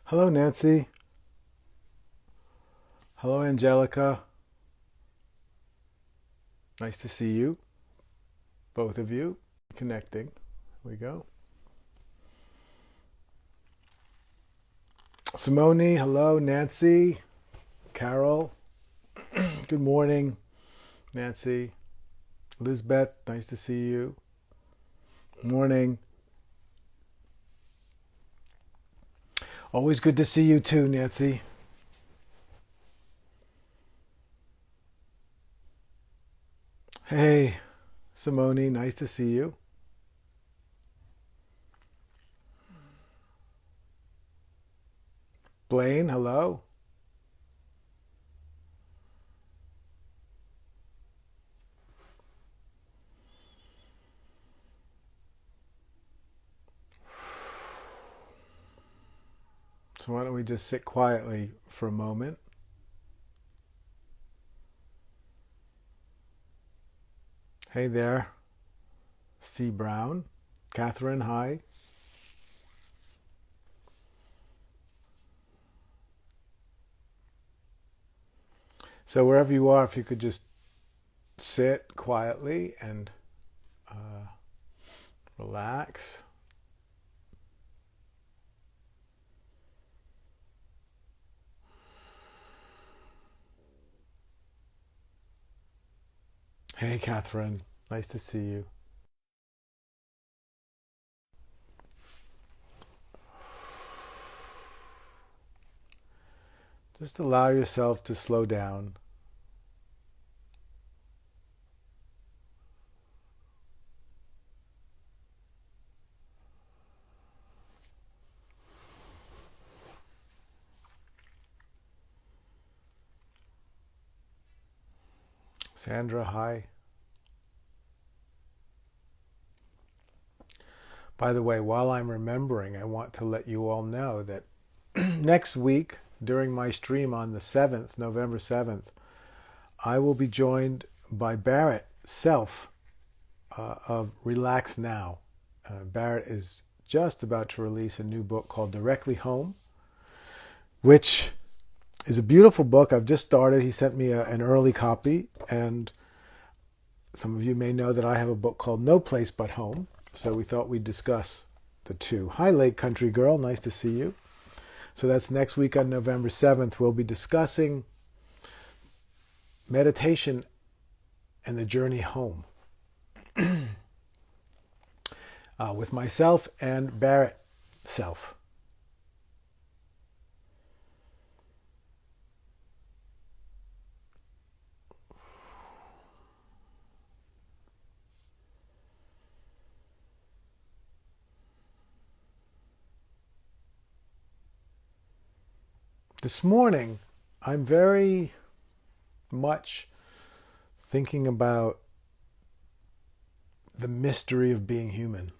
Hello, Nancy. Hello, Angelica. Nice to see you, both of you. Connecting. Here we go. Simone, hello, Nancy. Carol, good morning, Nancy. Lisbeth, nice to see you. Morning. Always good to see you too, Nancy. Hey, Simone, nice to see you. Blaine, hello. So why don't we just sit quietly for a moment? Hey there, C. Brown. Catherine, hi. So wherever you are, if you could just sit quietly and uh, relax. Hey, Catherine. Nice to see you. Just allow yourself to slow down. Sandra, hi. By the way, while I'm remembering, I want to let you all know that next week, during my stream on the 7th, November 7th, I will be joined by Barrett Self of Relax Now. Barrett is just about to release a new book called Directly Home, which is a beautiful book. I've just started. He sent me an early copy, and some of you may know that I have a book called No Place But Home, so we thought we'd discuss the two. Hi, Lake Country Girl. Nice to see you. So that's next week on November 7th. We'll be discussing meditation and the journey home with myself and Barrett Self. This morning, I'm very much thinking about the mystery of being human.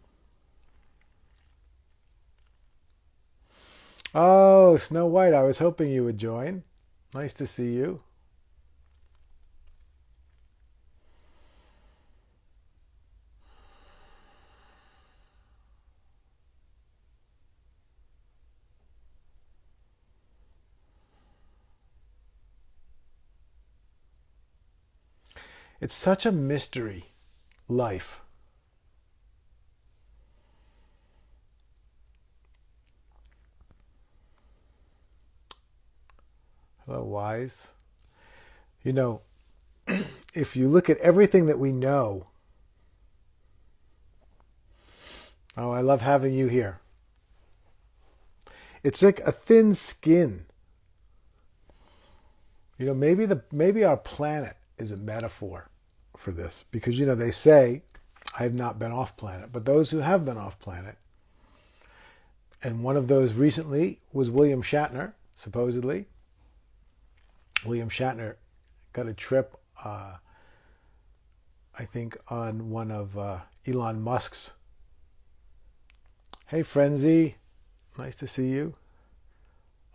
Oh, Snow White, I was hoping you would join. Nice to see you. It's such a mystery, life. Hello, Wise. You know, if you look at everything that we know, oh, I love having you here. It's like a thin skin. You know, maybe our planet is a metaphor for this because they say I have not been off planet, but those who have been off planet, and one of those recently was William Shatner, supposedly. William Shatner got a trip, I think, on one of Elon Musk's. Hey, Frenzy, nice to see you.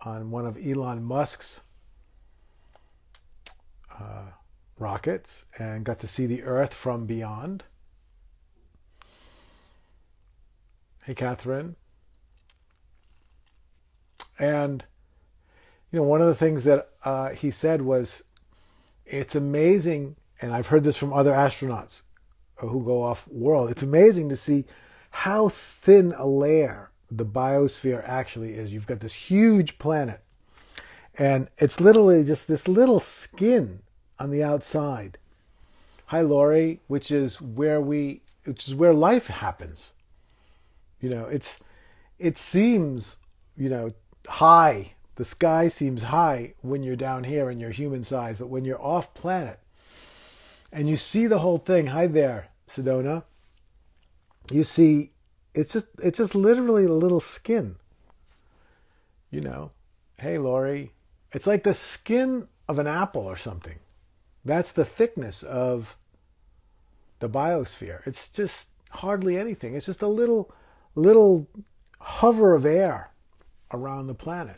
On one of Elon Musk's rockets and got to see the Earth from beyond. Hey, Catherine. And, one of the things that he said was, it's amazing, and I've heard this from other astronauts who go off world, it's amazing to see how thin a layer the biosphere actually is. You've got this huge planet, and it's literally just this little skin on the outside. Hi, Lori, which is where life happens. It seems, high. The sky seems high when you're down here and you're human size, but when you're off planet and you see the whole thing, hi there, Sedona, you see it's just literally a little skin. Hey, Lori, it's like the skin of an apple or something. That's the thickness of the biosphere. It's just hardly anything. It's just a little hover of air around the planet.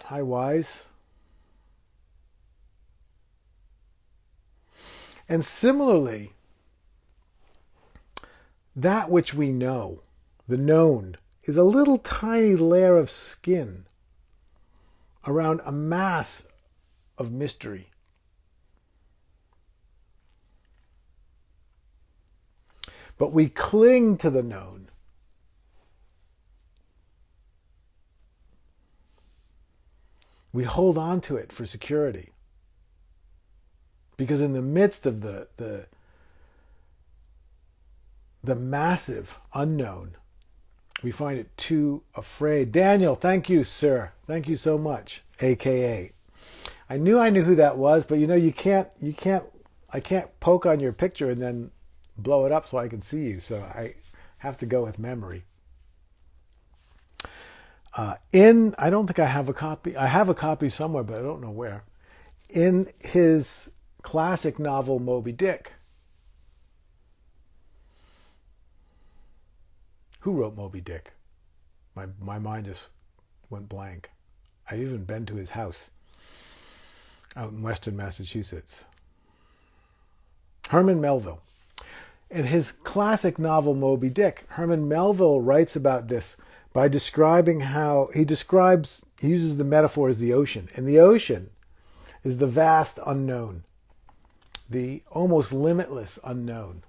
Hi, Wise. And similarly, that which we know, the known, is a little tiny layer of skin around a mass of mystery. But we cling to the known. We hold on to it for security. Because in the midst of the massive unknown, we find it too afraid. Daniel, thank you, sir. Thank you so much, AKA. I knew who that was, but I can't poke on your picture and then blow it up so I can see you. So I have to go with memory. I don't think I have a copy. I have a copy somewhere, but I don't know where. In his classic novel, Moby Dick. Who wrote Moby Dick? My mind just went blank. I've even been to his house out in Western Massachusetts. Herman Melville. In his classic novel, Moby Dick, Herman Melville writes about this by describing how he uses the metaphor as the ocean. And the ocean is the vast unknown, the almost limitless unknown.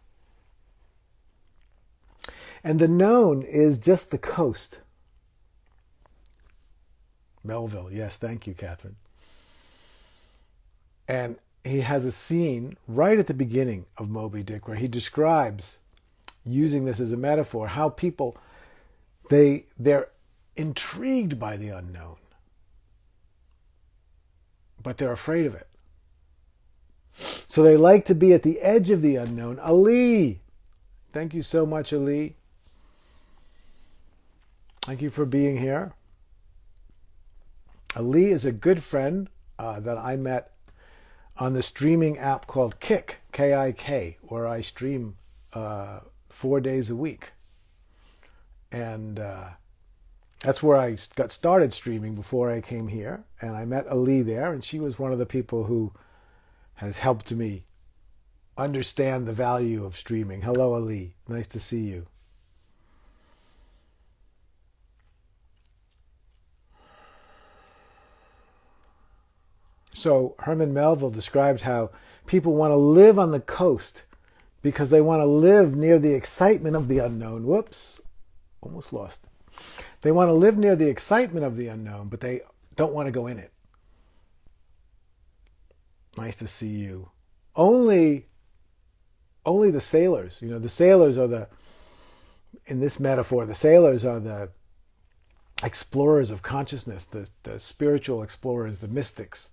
And the known is just the coast. Melville, yes, thank you, Catherine. And he has a scene right at the beginning of Moby Dick where he describes, using this as a metaphor, how people, they're intrigued by the unknown, but they're afraid of it. So they like to be at the edge of the unknown. Ali, thank you so much, Ali. Thank you for being here. Ali is a good friend that I met on the streaming app called Kik, K-I-K, where I stream 4 days a week. And that's where I got started streaming before I came here. And I met Ali there, and she was one of the people who has helped me understand the value of streaming. Hello, Ali. Nice to see you. So Herman Melville describes how people want to live on the coast because they want to live near the excitement of the unknown. Whoops, almost lost it. They want to live near the excitement of the unknown, but they don't want to go in it. Nice to see you. Only the sailors, the sailors are in this metaphor, the sailors are the explorers of consciousness, the spiritual explorers, the mystics.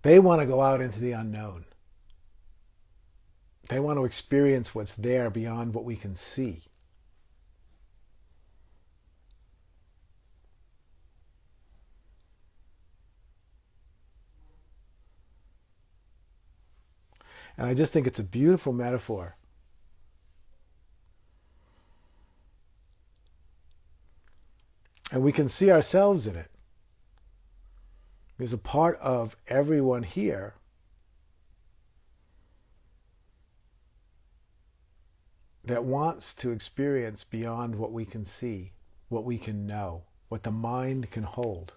They want to go out into the unknown. They want to experience what's there beyond what we can see. And I just think it's a beautiful metaphor. And we can see ourselves in it. There's a part of everyone here that wants to experience beyond what we can see, what we can know, what the mind can hold.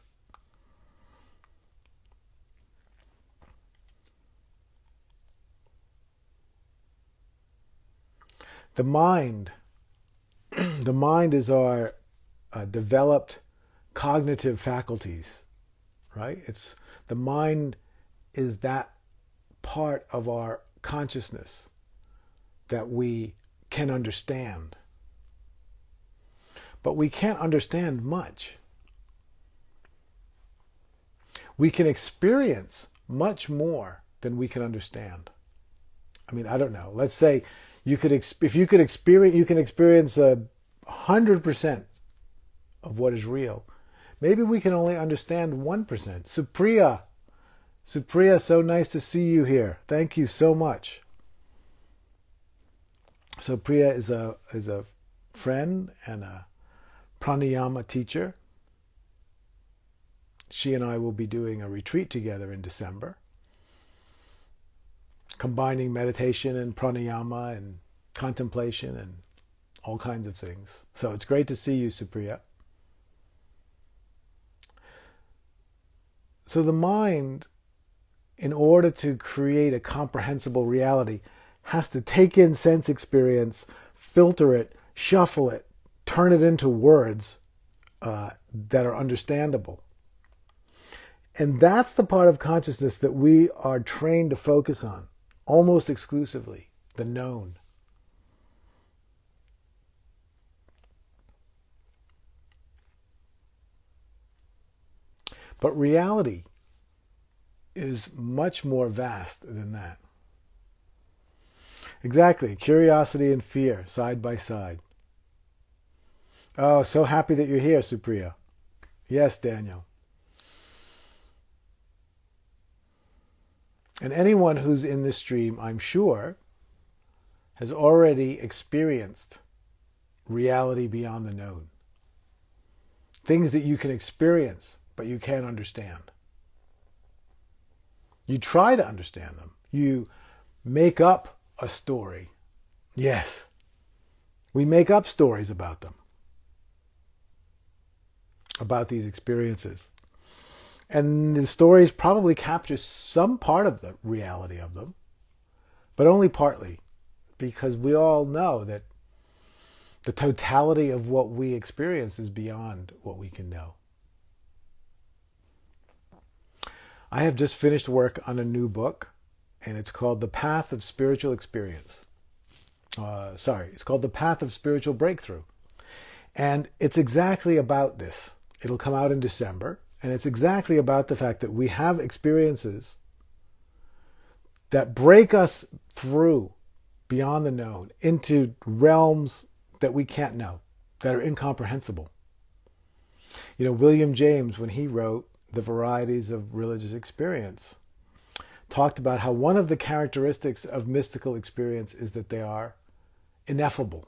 The mind, the mind is our developed cognitive faculties, right? The mind is that part of our consciousness that we can understand. But we can't understand much. We can experience much more than we can understand. I mean, I don't know. Let's say if you could experience, you can experience 100% of what is real. Maybe we can only understand 1%. Supriya, so nice to see you here. Thank you so much. So Priya is a friend and a pranayama teacher. She and I will be doing a retreat together in December, combining meditation and pranayama and contemplation and all kinds of things. So it's great to see you, Supriya. So the mind, in order to create a comprehensible reality, has to take in sense experience, filter it, shuffle it, turn it into words that are understandable. And that's the part of consciousness that we are trained to focus on, almost exclusively, the known. But reality is much more vast than that. Exactly. Curiosity and fear, side by side. Oh, so happy that you're here, Supriya. Yes, Daniel. And anyone who's in this stream, I'm sure, has already experienced reality beyond the known. Things that you can experience, but you can't understand. You try to understand them. You make up a story. Yes. We make up stories about them, about these experiences. And the stories probably capture some part of the reality of them, but only partly, because we all know that the totality of what we experience is beyond what we can know. I have just finished work on a new book, and it's called The Path of Spiritual Experience. It's called The Path of Spiritual Breakthrough. And it's exactly about this. It'll come out in December. And it's exactly about the fact that we have experiences that break us through beyond the known into realms that we can't know, that are incomprehensible. You know, William James, when he wrote The Varieties of Religious Experience, talked about how one of the characteristics of mystical experience is that they are ineffable.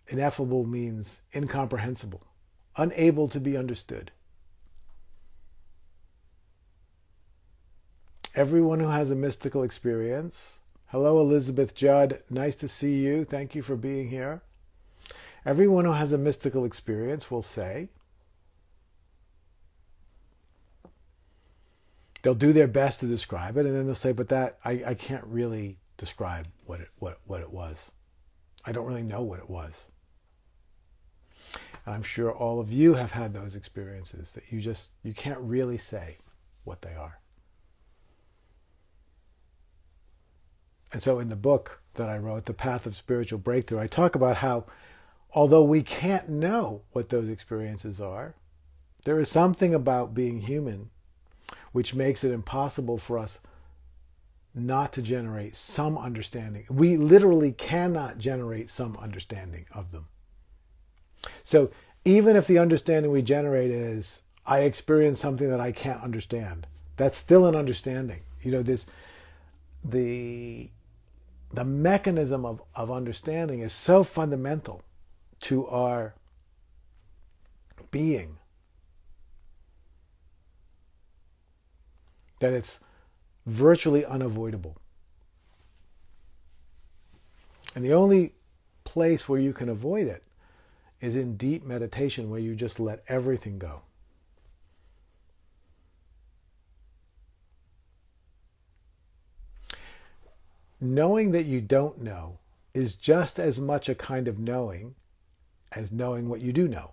Ineffable means incomprehensible, unable to be understood. Everyone who has a mystical experience, hello Elizabeth Judd, nice to see you, thank you for being here. Everyone who has a mystical experience will say, they'll do their best to describe it, and then they'll say, but that I can't really describe what it was. I don't really know what it was. And I'm sure all of you have had those experiences that you can't really say what they are. And so in the book that I wrote, The Path of Spiritual Breakthrough, I talk about how, although we can't know what those experiences are, there is something about being human which makes it impossible for us not to generate some understanding. We literally cannot generate some understanding of them. So even if the understanding we generate is, I experience something that I can't understand, that's still an understanding. You know, the mechanism of understanding is so fundamental to our being that it's virtually unavoidable. And the only place where you can avoid it is in deep meditation, where you just let everything go. Knowing that you don't know is just as much a kind of knowing as knowing what you do know.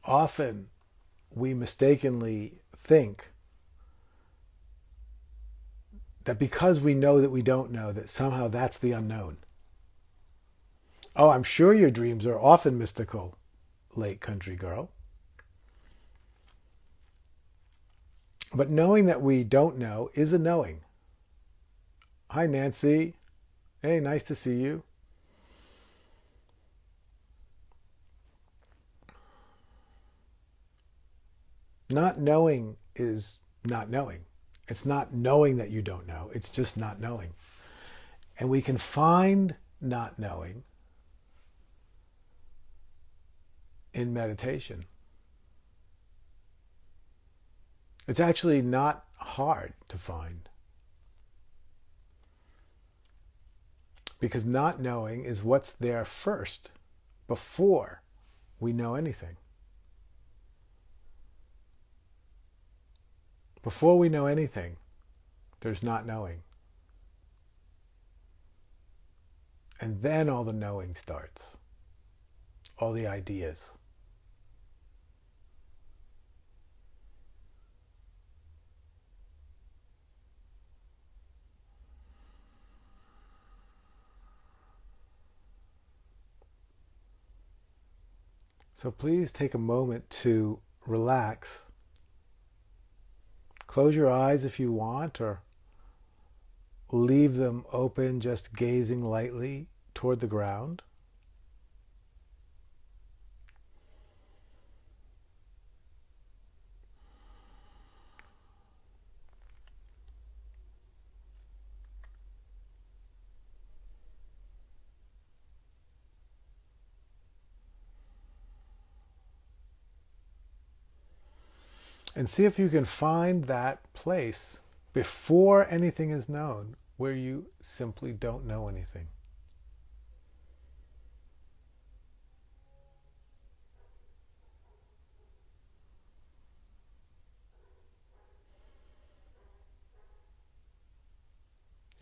Often we mistakenly think that because we know that we don't know, that somehow that's the unknown. Oh, I'm sure your dreams are often mystical, late country girl. But knowing that we don't know is a knowing. Hi, Nancy. Hey, nice to see you. Not knowing is not knowing. It's not knowing that you don't know. It's just not knowing. And we can find not knowing in meditation. It's actually not hard to find. Because not knowing is what's there first, before we know anything. Before we know anything, there's not knowing. And then all the knowing starts. All the ideas. So please take a moment to relax. Close your eyes if you want, or leave them open, just gazing lightly toward the ground. And see if you can find that place before anything is known where you simply don't know anything.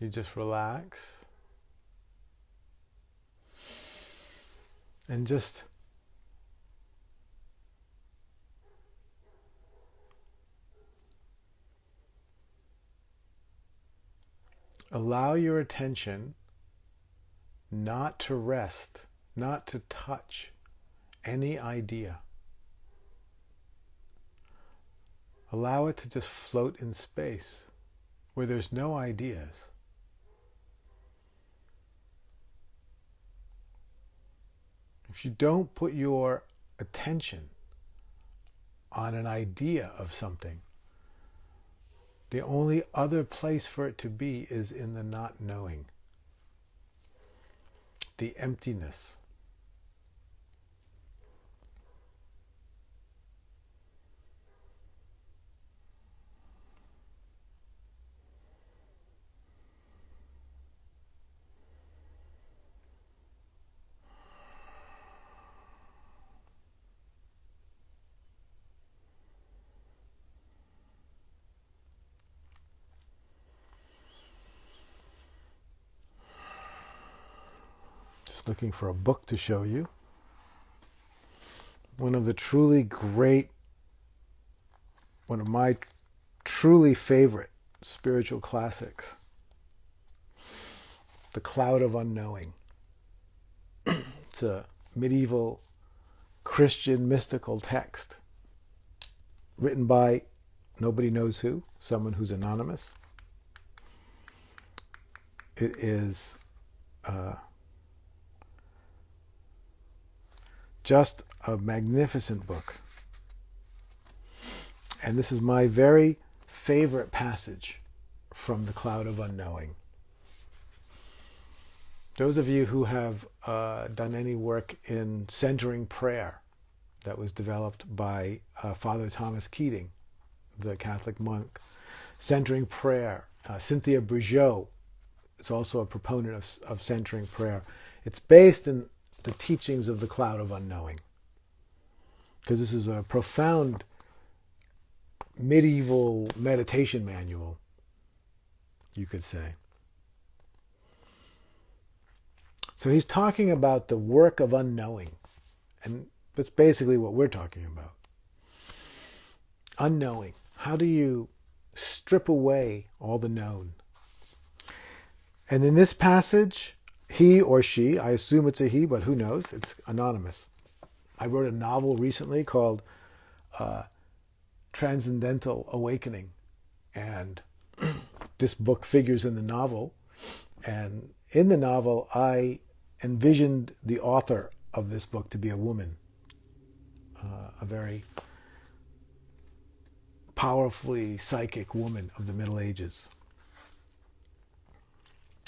You just relax and just allow your attention not to rest, not to touch any idea. Allow it to just float in space where there's no ideas. If you don't put your attention on an idea of something, the only other place for it to be is in the not knowing, the emptiness. Just looking for a book to show you. One of my truly favorite spiritual classics, The Cloud of Unknowing. It's a medieval Christian mystical text written by nobody knows who, someone who's anonymous. It is just a magnificent book. And this is my very favorite passage from The Cloud of Unknowing. Those of you who have done any work in centering prayer that was developed by Father Thomas Keating, the Catholic monk, centering prayer, Cynthia Brigeaud is also a proponent of centering prayer. It's based in the teachings of the Cloud of Unknowing, because this is a profound medieval meditation manual, you could say. So he's talking about the work of unknowing, and that's basically what we're talking about. Unknowing. How do you strip away all the known? And in this passage, he or she, I assume it's a he, but who knows? It's anonymous. I wrote a novel recently called Transcendental Awakening, and this book figures in the novel. And in the novel, I envisioned the author of this book to be a woman, a very powerfully psychic woman of the Middle Ages.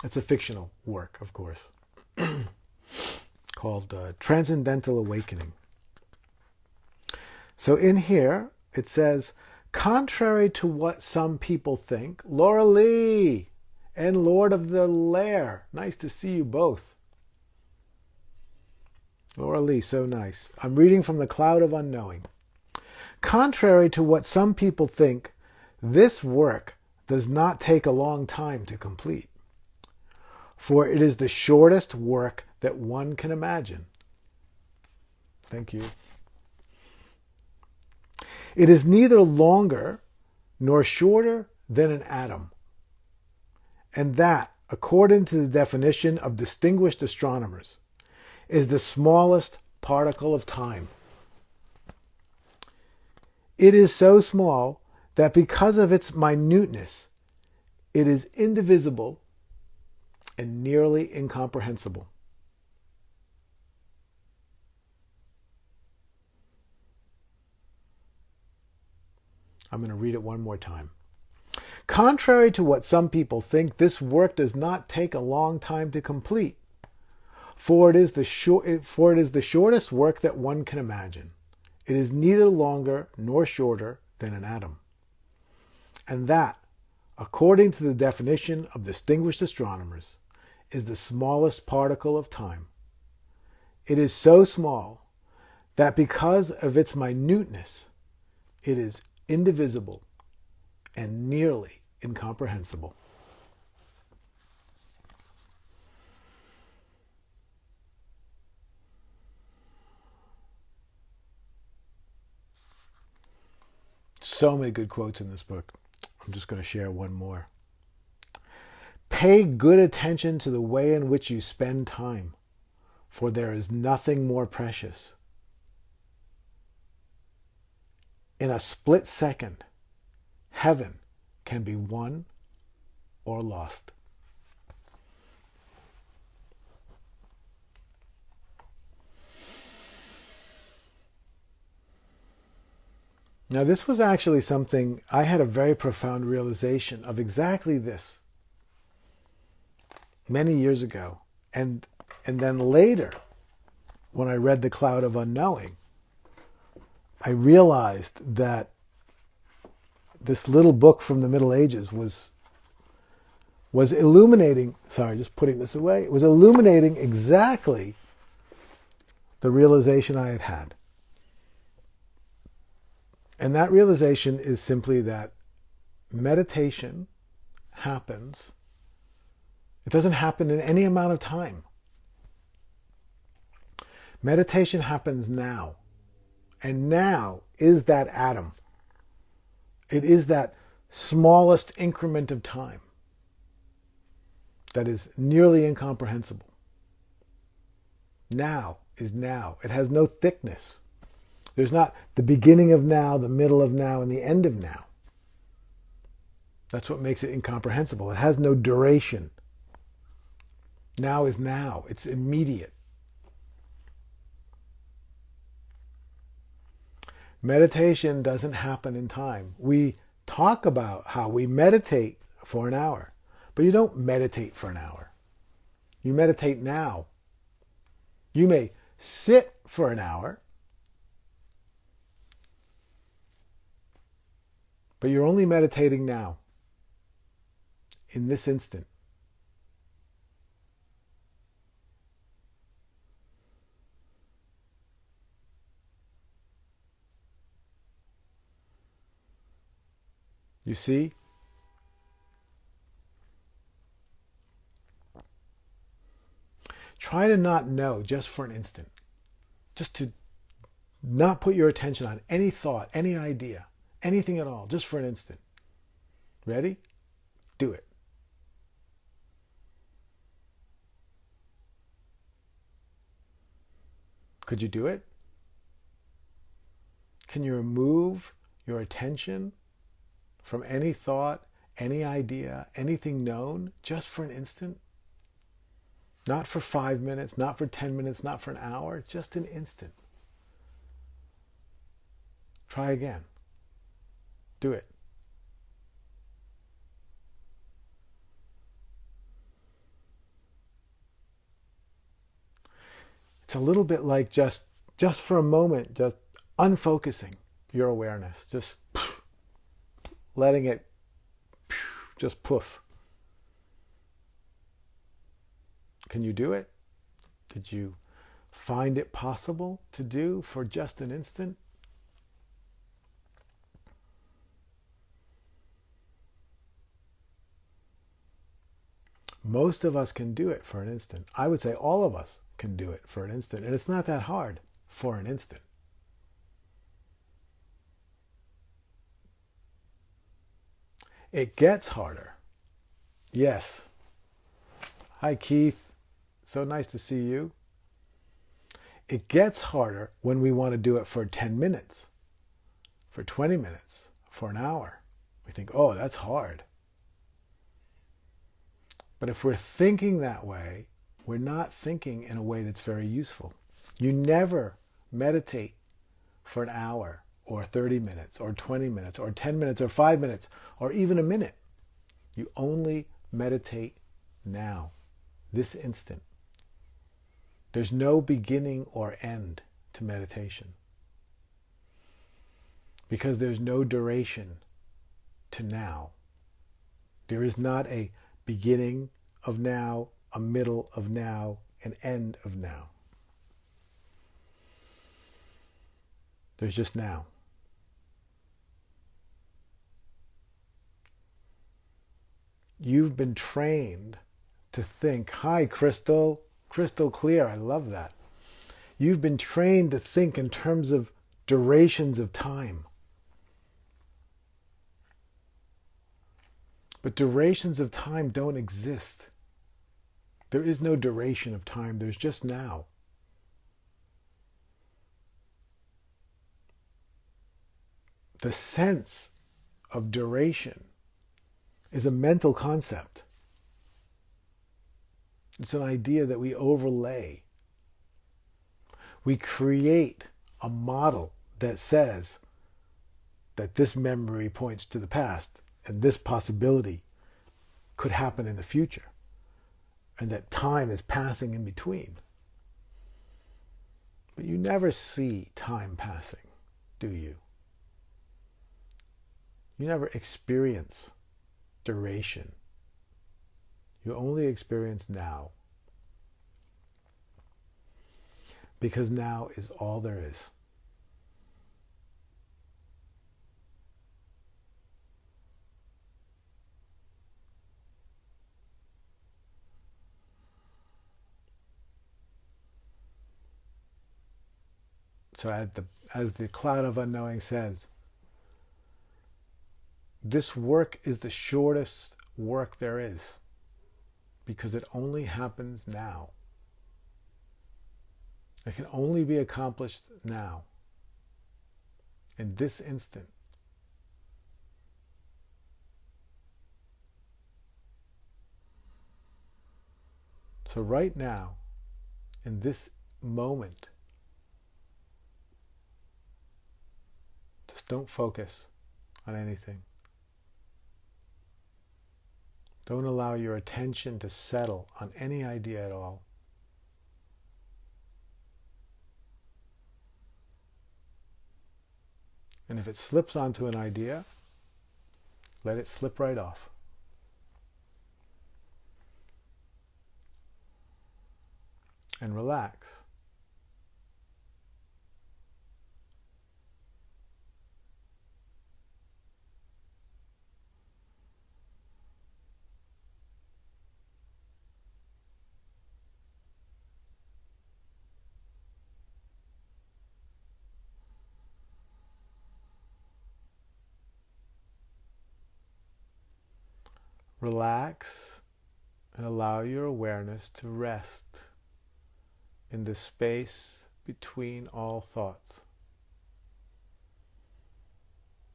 It's a fictional work, of course, called Transcendental Awakening. So in here, it says, contrary to what some people think, Laura Lee and Lord of the Lair, nice to see you both. Laura Lee, so nice. I'm reading from the Cloud of Unknowing. Contrary to what some people think, this work does not take a long time to complete, for it is the shortest work that one can imagine. Thank you. It is neither longer nor shorter than an atom, and that, according to the definition of distinguished astronomers, is the smallest particle of time. It is so small that because of its minuteness, it is indivisible and nearly incomprehensible. I'm going to read it one more time. Contrary to what some people think, this work does not take a long time to complete, for it is the shortest work that one can imagine. It is neither longer nor shorter than an atom. And that, according to the definition of distinguished astronomers, is the smallest particle of time. It is so small that because of its minuteness, it is indivisible and nearly incomprehensible. So many good quotes in this book. I'm just going to share one more. Pay good attention to the way in which you spend time, for there is nothing more precious. In a split second, heaven can be won or lost. Now, this was actually something, I had a very profound realization of exactly this many years ago. And then later, when I read The Cloud of Unknowing, I realized that this little book from the Middle Ages was illuminating, sorry, just putting this away, it was illuminating exactly the realization I had had. And that realization is simply that meditation happens. It doesn't happen in any amount of time. Meditation happens now. And now is that atom. It is that smallest increment of time that is nearly incomprehensible. Now is now. It has no thickness. There's not the beginning of now, the middle of now, and the end of now. That's what makes it incomprehensible. It has no duration. Now is now. It's immediate. Meditation doesn't happen in time. We talk about how we meditate for an hour, but you don't meditate for an hour. You meditate now. You may sit for an hour, but you're only meditating now, in this instant. You see? Try to not know just for an instant. Just to not put your attention on any thought, any idea, anything at all, just for an instant. Ready? Do it. Could you do it? Can you remove your attention from any thought, any idea, anything known, just for an instant? Not for 5 minutes, not for 10 minutes, not for an hour, just an instant. Try again. Do it. It's a little bit like just for a moment, just unfocusing your awareness, just letting it just poof. Can you do it? Did you find it possible to do for just an instant? Most of us can do it for an instant. I would say all of us can do it for an instant. And it's not that hard for an instant. It gets harder. Yes. Hi, Keith. So nice to see you. It gets harder when we want to do it for 10 minutes, for 20 minutes, for an hour. We think, oh, that's hard. But if we're thinking that way, we're not thinking in a way that's very useful. You never meditate for an hour or 30 minutes or 20 minutes or 10 minutes or 5 minutes or even a minute. You only meditate now, this instant. There's no beginning or end to meditation because there's no duration to now. There is not a beginning of now, a middle of now, an end of now. There's just now. You've been trained to think, hi, crystal clear, I love that. You've been trained to think in terms of durations of time. But durations of time don't exist. There is no duration of time. There's just now. The sense of duration is a mental concept. It's an idea that we overlay. We create a model that says that this memory points to the past and this possibility could happen in the future, and that time is passing in between. But you never see time passing, do you? You never experience duration. You only experience now. Because now is all there is. So as the cloud of unknowing says, this work is the shortest work there is because it only happens now. It can only be accomplished now, in this instant. So right now, in this moment, just don't focus on anything. Don't allow your attention to settle on any idea at all. And if it slips onto an idea, let it slip right off. And relax. Relax and allow your awareness to rest in the space between all thoughts,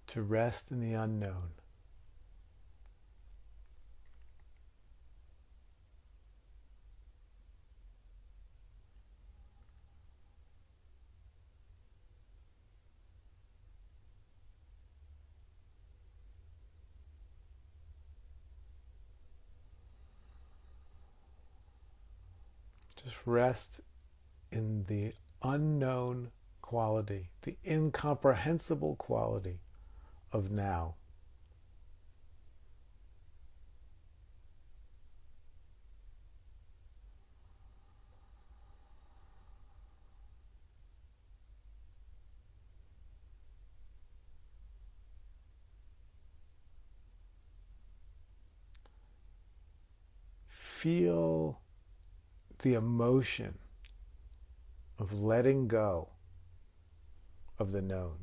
to rest in the unknown. Just rest in the unknown quality, the incomprehensible quality of now. Feel the emotion of letting go of the known.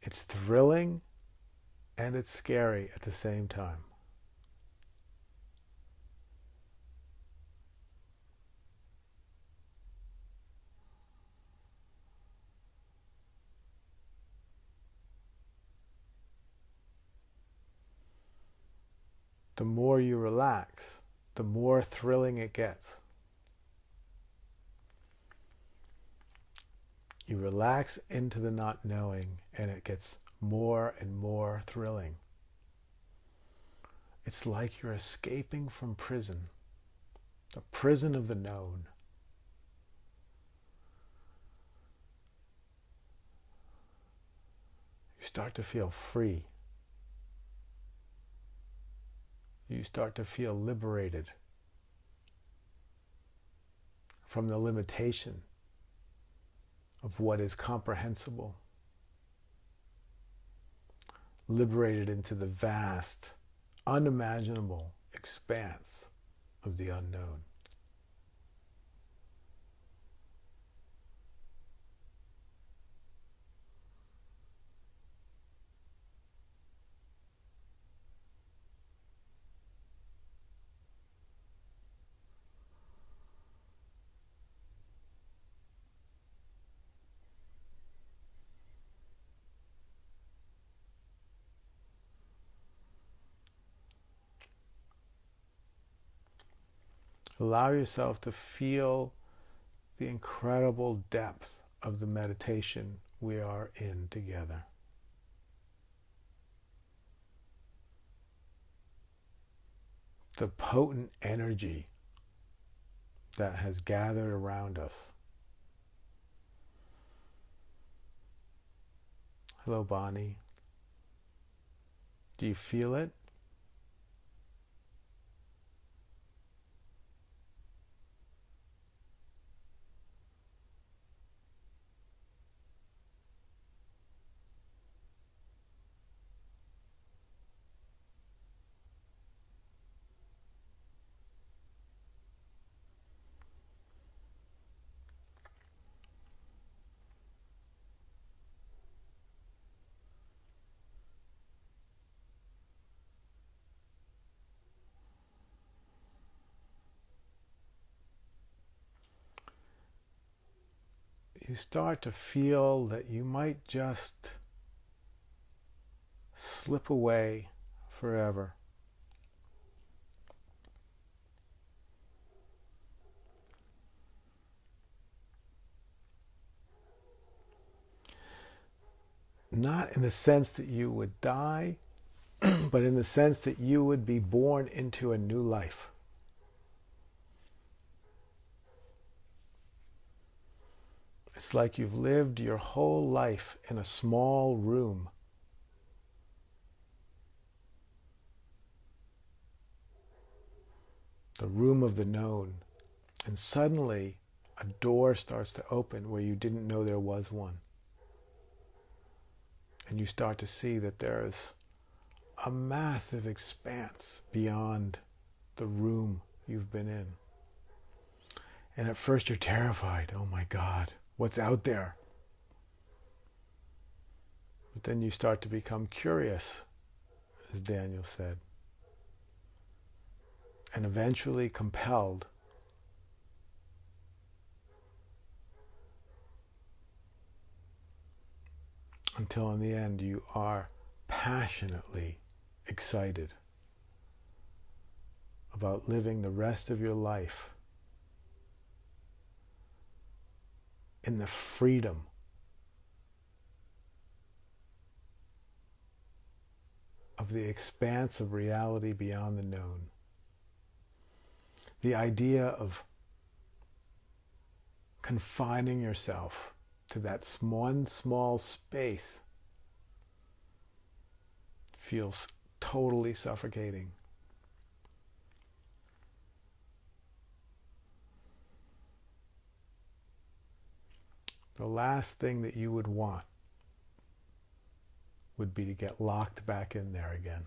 It's thrilling and it's scary at the same time. The more you relax, the more thrilling it gets. You relax into the not knowing and it gets more and more thrilling. It's like you're escaping from prison, the prison of the known. You start to feel free. You start to feel liberated from the limitation of what is comprehensible. Liberated into the vast, unimaginable expanse of the unknown. Allow yourself to feel the incredible depth of the meditation we are in together. The potent energy that has gathered around us. Hello, Bonnie. Do you feel it? You start to feel that you might just slip away forever. Not in the sense that you would die, but in the sense that you would be born into a new life. It's like you've lived your whole life in a small room. The room of the known. And suddenly a door starts to open where you didn't know there was one. And you start to see that there is a massive expanse beyond the room you've been in. And at first you're terrified. Oh my God, what's out there? But then you start to become curious, as Daniel said, and eventually compelled until in the end you are passionately excited about living the rest of your life in the freedom of the expanse of reality beyond the known. The idea of confining yourself to that one small space feels totally suffocating. The last thing that you would want would be to get locked back in there again.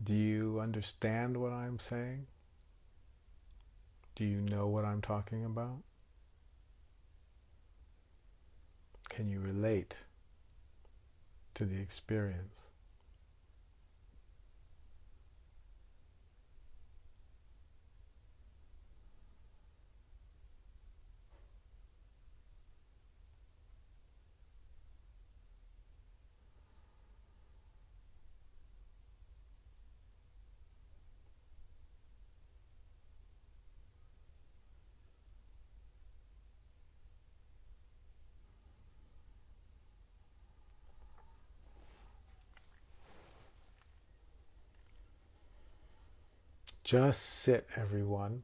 Do you understand what I'm saying? Do you know what I'm talking about? Can you relate to the experience? Just sit, everyone.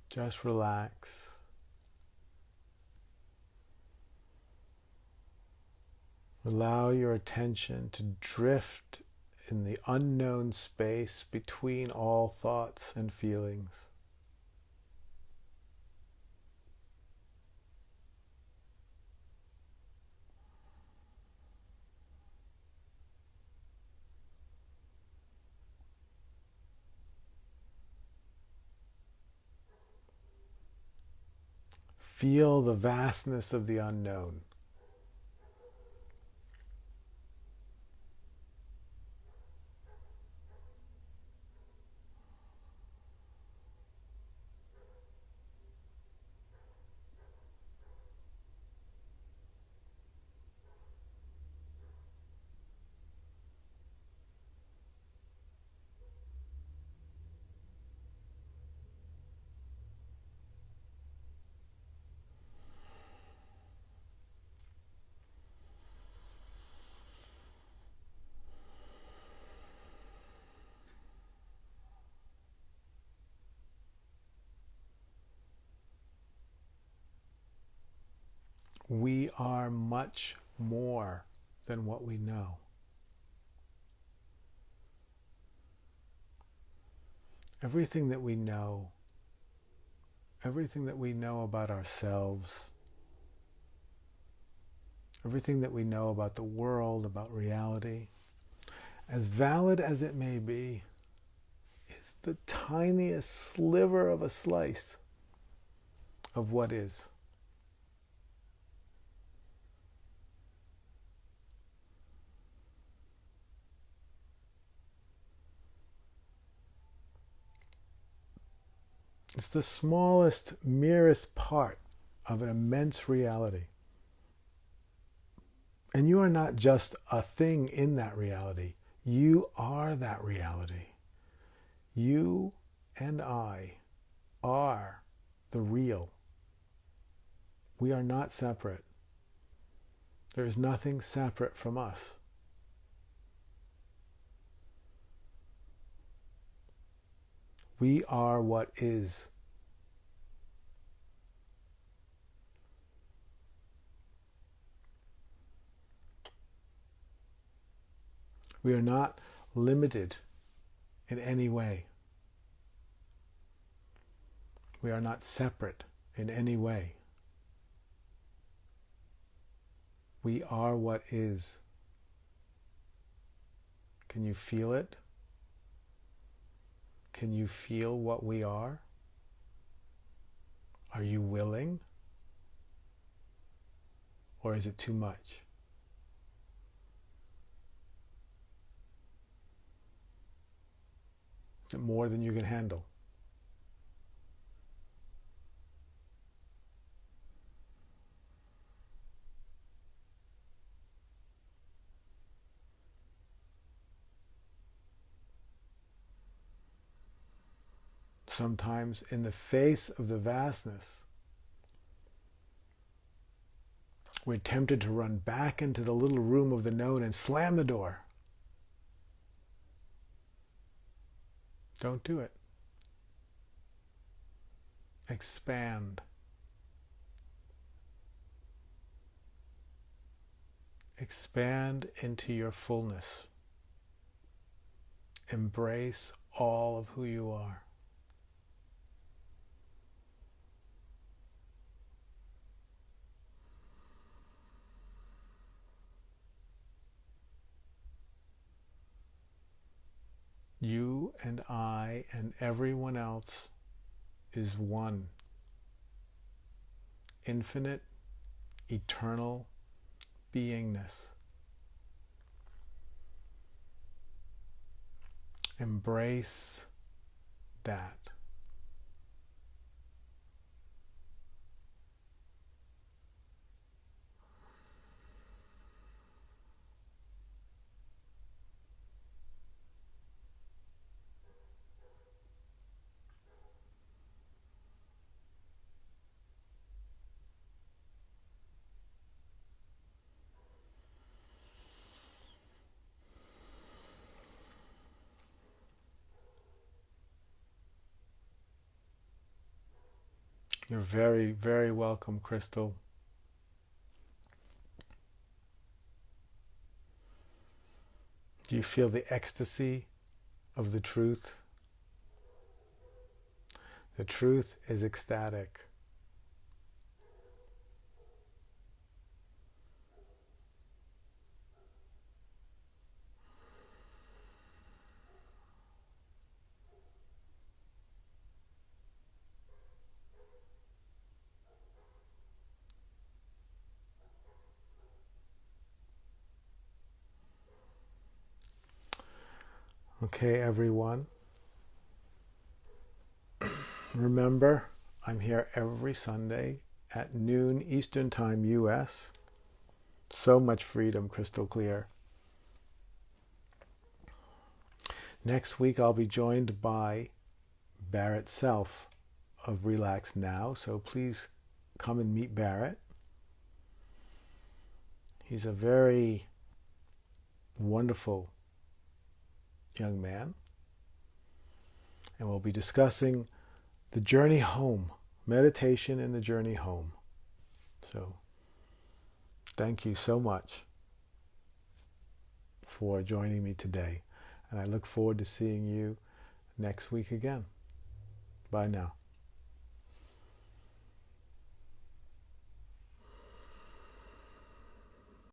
Just relax. Allow your attention to drift in the unknown space between all thoughts and feelings. Feel the vastness of the unknown. We are much more than what we know. Everything that we know, everything that we know about ourselves, everything that we know about the world, about reality, as valid as it may be, is the tiniest sliver of a slice of what is. It's the smallest, merest part of an immense reality. And you are not just a thing in that reality. You are that reality. You and I are the real. We are not separate. There is nothing separate from us. We are what is. We are not limited in any way. We are not separate in any way. We are what is. Can you feel it? Can you feel what we are? Are you willing? Or is it too much? Is it more than you can handle? Sometimes in the face of the vastness, we're tempted to run back into the little room of the known and slam the door. Don't do it. Expand. Expand into your fullness. Embrace all of who you are. You and I and everyone else is one. Infinite, eternal beingness. Embrace that. You're very, very welcome, Crystal. Do you feel the ecstasy of the truth? The truth is ecstatic. Okay, everyone. Remember, I'm here every Sunday at noon Eastern Time, US. So much freedom, crystal clear. Next week, I'll be joined by Barrett Self of Relax Now, so please come and meet Barrett. He's a very wonderful young man, and we'll be discussing the journey home, meditation and the journey home. So thank you so much for joining me today, and I look forward to seeing you next week again. Bye now.